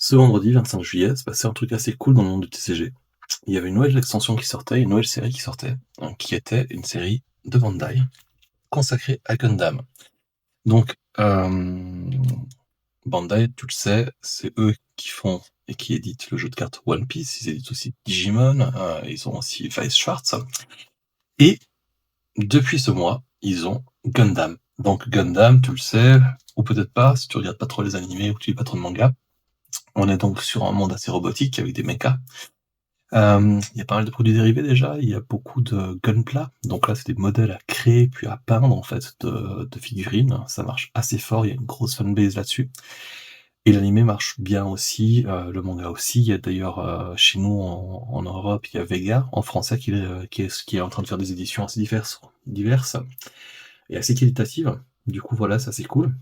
Ce vendredi 25 juillet, s'est passé un truc assez cool dans le monde du TCG. Il y avait une nouvelle extension qui sortait, une nouvelle série qui sortait, qui était une série de Bandai consacrée à Gundam. Donc, Bandai, tu le sais, c'est eux qui font et qui éditent le jeu de cartes One Piece, ils éditent aussi Digimon, ils ont aussi Weiss Schwarz. Et depuis ce mois, ils ont Gundam. Donc Gundam, tu le sais, ou peut-être pas, si tu regardes pas trop les animés ou que tu lis pas trop de manga. On est donc sur un monde assez robotique avec des mechas. Il y a pas mal de produits dérivés déjà, il y a beaucoup de Gunpla, donc là c'est des modèles à créer puis à peindre en fait de figurines, ça marche assez fort, il y a une grosse fanbase là-dessus. Et l'animé marche bien aussi, le manga aussi, il y a d'ailleurs chez nous en Europe, il y a Vega, en français qui est en train de faire des éditions assez diverses et assez qualitatives. Du coup voilà, ça c'est cool.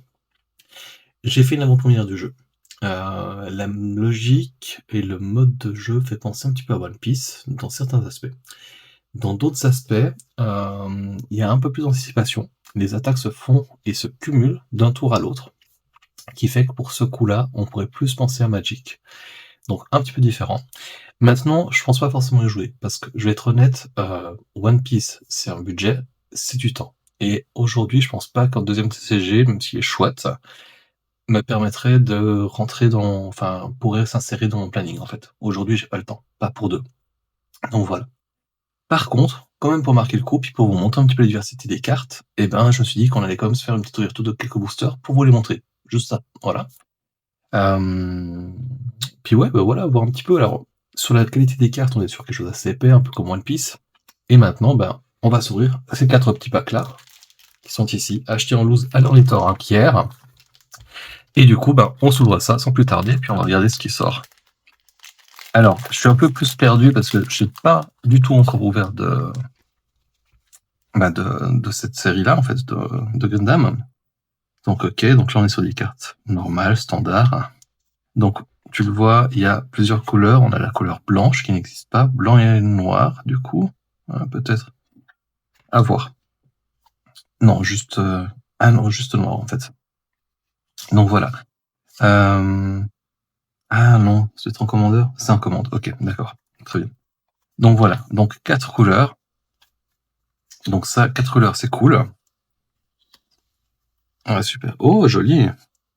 J'ai fait une avant-première du jeu. La logique et le mode de jeu fait penser un petit peu à One Piece dans certains aspects. Dans d'autres aspects, il y a un peu plus d'anticipation. Les attaques se font et se cumulent d'un tour à l'autre, qui fait que pour ce coup-là, on pourrait plus penser à Magic. Donc un petit peu différent. Maintenant, je pense pas forcément y jouer, parce que je vais être honnête, One Piece, c'est un budget, c'est du temps. Et aujourd'hui, je pense pas qu'un deuxième TCG, même s'il est chouette, me permettrait de rentrer pourrait s'insérer dans mon planning, en fait. Aujourd'hui, j'ai pas le temps, pas pour deux. Donc voilà. Par contre, quand même pour marquer le coup, puis pour vous montrer un petit peu la diversité des cartes, je me suis dit qu'on allait quand même se faire une petite ouverture de quelques boosters pour vous les montrer. Juste ça, voilà. Puis ouais, voilà, voir un petit peu. Alors, sur la qualité des cartes, on est sur quelque chose d'assez épais, un peu comme One Piece. Et maintenant, on va s'ouvrir ces 4 petits packs-là, qui sont ici, achetés en loose à l'Ornitor hein, hier. Et du coup, on s'ouvre ça sans plus tarder, puis on va regarder ce qui sort. Alors, je suis un peu plus perdu parce que je n'ai pas du tout encore ouvert de cette série-là, en fait, de Gundam. Donc, ok, donc là, on est sur des cartes normales, standards. Donc, tu le vois, il y a plusieurs couleurs. On a la couleur blanche qui n'existe pas, blanc et noir, du coup. Peut-être. À voir. Non, juste... non, juste noir, en fait. Donc, voilà. Ah non, c'est en commandeur. C'est en commande. Ok, d'accord. Très bien. Donc voilà. Donc 4 couleurs. Donc ça, 4 couleurs, c'est cool. Ah, super. Oh, joli.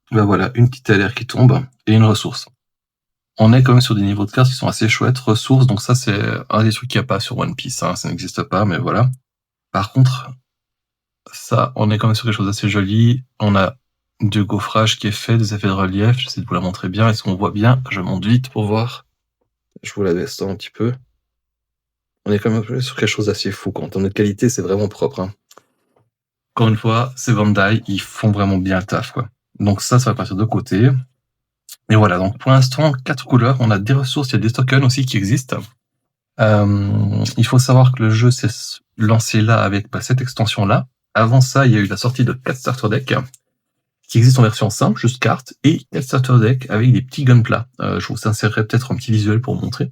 Voilà, une petite LR qui tombe et une ressource. On est quand même sur des niveaux de cartes qui sont assez chouettes. Ressources, donc ça, c'est un des trucs qu'il n'y a pas sur One Piece. Hein. Ça n'existe pas, mais voilà. Par contre, ça, on est quand même sur quelque chose d'assez joli. On a du gaufrage qui est fait, des effets de relief. J'essaie de vous la montrer bien. Est-ce qu'on voit bien? Je monte vite pour voir. Je vous la baisse un petit peu. On est quand même sur quelque chose d'assez fou. En termes de qualité, c'est vraiment propre. Hein. Encore une fois, c'est Bandai, ils font vraiment bien le taf, quoi. Donc ça va partir de côté. Et voilà, donc pour l'instant, 4 couleurs. On a des ressources, il y a des tokens aussi qui existent. Il faut savoir que le jeu s'est lancé là avec cette extension-là. Avant ça, il y a eu la sortie de 4 starter decks qui existent en version simple, juste cartes, et 4 starter decks avec des petits gunpla. Je vous insérerai peut-être un petit visuel pour vous montrer.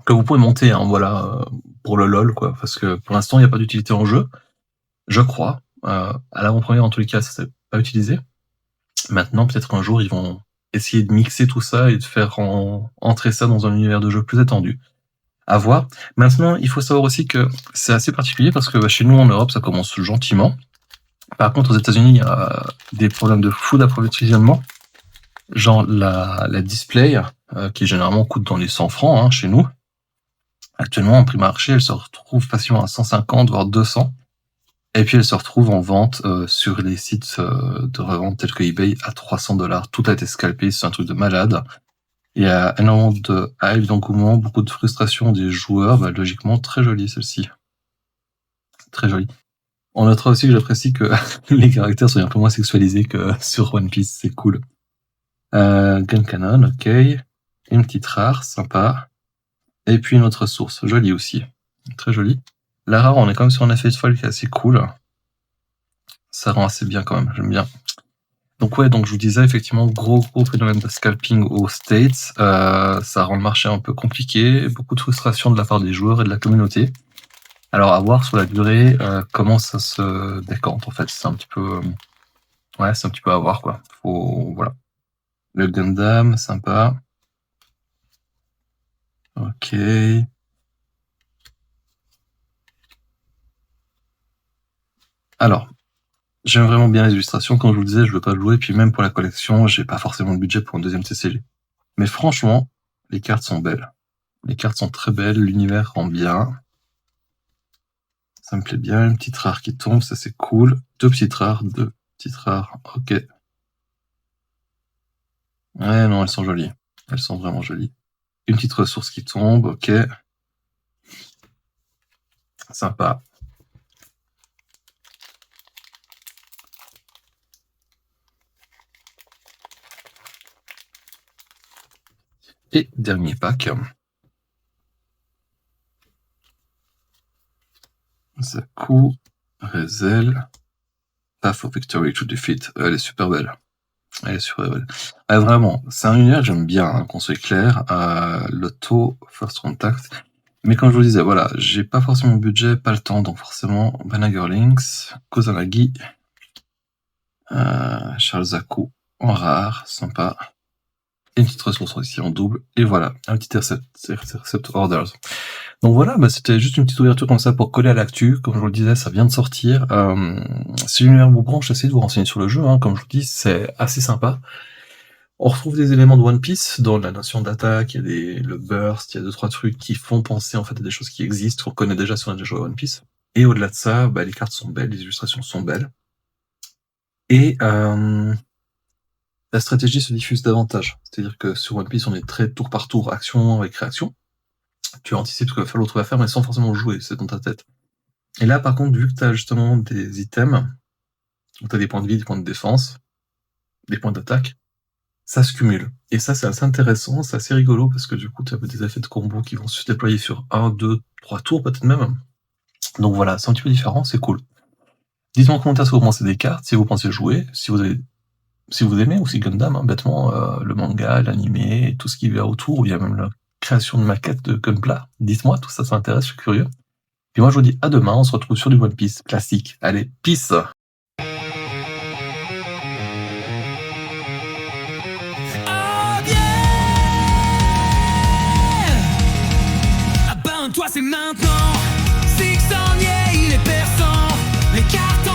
Que vous pouvez monter, hein, voilà, pour le LOL, quoi, parce que pour l'instant, il n'y a pas d'utilité en jeu, je crois. À l'avant-première, en tous les cas, ça s'est pas utilisé. Maintenant, peut-être un jour, ils vont essayer de mixer tout ça et de faire entrer ça dans un univers de jeu plus étendu. À voir. Maintenant, il faut savoir aussi que c'est assez particulier parce que chez nous, en Europe, ça commence gentiment. Par contre, aux États-Unis, il y a des problèmes de fou d'approvisionnement. Genre la display, qui généralement coûte dans les 100 francs hein, chez nous. Actuellement, en prix marché, elle se retrouve facilement à 150, voire 200. Et puis, elle se retrouve en vente sur les sites de revente tels que eBay à $300. Tout a été scalpé, c'est un truc de malade. Il y a énormément de hype, d'engouement, beaucoup de frustration des joueurs. Logiquement, très jolie celle-ci. Très jolie. On notera aussi que j'apprécie que les caractères soient un peu moins sexualisés que sur One Piece, c'est cool. Gun Cannon, ok. Une petite rare, sympa. Et puis une autre source, jolie aussi. Très jolie. La rare, on est quand même sur un effet de foil qui est assez cool. Ça rend assez bien quand même, j'aime bien. Donc ouais, donc je vous disais effectivement gros phénomène de scalping aux States. Ça rend le marché un peu compliqué, beaucoup de frustration de la part des joueurs et de la communauté. Alors à voir sur la durée comment ça se décante en fait. C'est un petit peu c'est un petit peu à voir quoi. Voilà. Le Gundam, sympa. Ok. Alors, j'aime vraiment bien les illustrations. Comme je vous le disais, je veux pas jouer. Puis même pour la collection, j'ai pas forcément le budget pour une deuxième TCG. Mais franchement, les cartes sont belles. Les cartes sont très belles. L'univers rend bien. Ça me plaît bien. Une petite rare qui tombe, ça c'est cool. Deux petites rares. Ok. Ouais, non, elles sont jolies. Elles sont vraiment jolies. Une petite ressource qui tombe, ok. Sympa. Et dernier pack. Zaku, Rezel, Path of Victory to Defeat. Elle est super belle. Elle est super belle. Vraiment, c'est un univers que j'aime bien, hein, qu'on soit clair. Lotto, First Contact. Mais comme je vous disais, voilà, j'ai pas forcément le budget, pas le temps, donc forcément, Banagherlinks, Kozanagi, Charles Zaku en rare, sympa. Et une petite ressource ici en double, et voilà, un petit Recept Orders. Donc voilà, c'était juste une petite ouverture comme ça pour coller à l'actu. Comme je vous le disais, ça vient de sortir. Si l'univers vous branche, essayez de vous renseigner sur le jeu, hein. Comme je vous dis, c'est assez sympa. On retrouve des éléments de One Piece dans la notion d'attaque, il y a le burst, il y a 2-3 trucs qui font penser en fait à des choses qui existent, qu'on connaît déjà si on a déjà joué à One Piece. Et au-delà de ça, les cartes sont belles, les illustrations sont belles. Et la stratégie se diffuse davantage. C'est-à-dire que sur One Piece, on est très tour par tour, action avec réaction. Tu anticipes ce que va faire l'autre va faire, mais sans forcément jouer, c'est dans ta tête. Et là, par contre, vu que tu as justement des items, où tu as des points de vie, des points de défense, des points d'attaque, ça se cumule. Et ça, c'est assez intéressant, c'est assez rigolo, parce que du coup, tu as des effets de combo qui vont se déployer sur 1, 2, 3 tours, peut-être même. Donc voilà, c'est un petit peu différent, c'est cool. Dites-moi en commentaire si vous pensez des cartes, si vous pensez jouer, si vous aimez aussi Gundam, hein, bêtement, le manga, l'animé, tout ce qui va autour, il y a même la création de maquettes de Gunpla. Dites-moi, tout ça m'intéresse, je suis curieux. Puis moi, je vous dis à demain, on se retrouve sur du One Piece classique. Allez, peace! Toi c'est maintenant, Six en il est perçant, les cartes